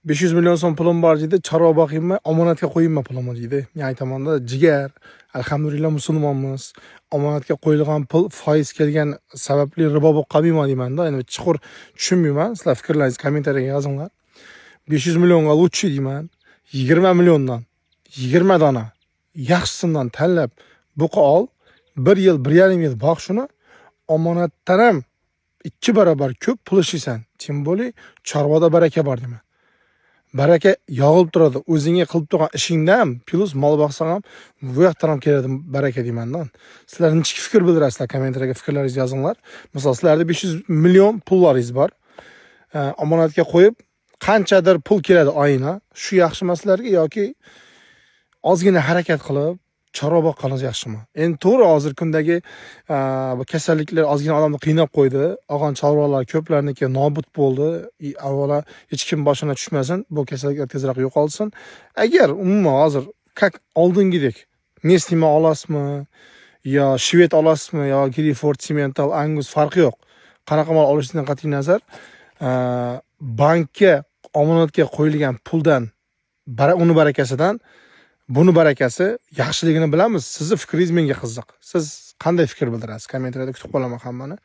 500 million so'm pulim bor deydi, chorva boqaymi, omonatga qo'yaymi pulimni deydi. Men aytaman-da, jigar, alhamdulillah musulmonmiz. Omonatga qo'yilgan pul foiz kelgan sababli ribo bo'lib qolmayman deyman-da. Endi chuqur tushunmayman. Sizlar fikrlaringizni kommentariyaga yozinglar. 500 millionga lutchi deyman. 20 milliondan 20 dona yaxshisidan tanlab buqa ol. 1 yil, 1,5 yil boq shuni. Omonatdan ham 2 barobar ko'p pul ishlaysan. Tim bo'li, chorvada baraka bor deyman. Baraka yog'ilib turadi. O'zingga qilib turgan ishingdan plus mol boqsang ham bu yoqdan ham keladi baraka deyman-da. Sizlar nechki fikr bildirasizlar? Kommentariyaga fikrlaringizni yozinglar. Masalan, sizlarda 500 million pullaringiz bor. Omonatga qo'yib, qanchadir pul keladi oyina. Shu yaxshimi sizlarga yoki ozgina harakat qilib chorva boqqaningiz yaxshimi? Endi to'g'ri, hozir kundagi bu kasalliklar ozgina odamni qiynab qo'ydi. Olgan chorvalar ko'plarniki nobud bo'ldi. Avvalo hech kim boshına tushmasin, bu kasalliklar tezroq yo'qolsin. Agar umuman hozir oldingidek Nestlé olasizmi yo Shved olasizmi yo Grifford Simmental Angus farqi yo'q. Qanaqa mol olishingizdan qat'iy nazar, bankka omonatga qo'yilgan puldan uni barakasidan buni barakasi yaxshiligini bilamiz. Sizning fikringiz menga qiziq. Siz qanday fikr bildirasiz? Kommentariyada kutib qolaman hammani.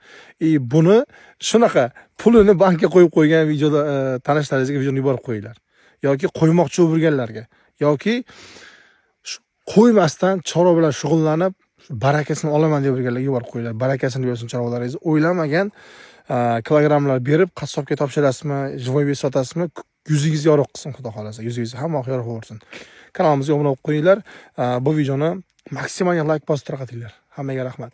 Buni shunaqa pulini bankka qo'yib qo'ygan videoda tanishlaringizga videoni yuborib qo'yinglar. Yoki qo'ymoqchi bo'lganlarga, yoki qo'ymasdan chorva bilan shug'ullanib barakasini olaman deb yurganlarga yuborib qo'yinglar. Barakasini bersin chorvalaringiz. O'ylamagan kilogrammlar berib qassobga topshirasizmi, живой вес sotasizmi? Yuzingiz yorug' qilsin, xudo xolasa. Yuzingiz hamma yorug' bo'lsin. Kanalimizga obuna bo'lib qo'yinglar. Bu videoni maksimal like bosib tarqatinglar. Hammaga rahmat.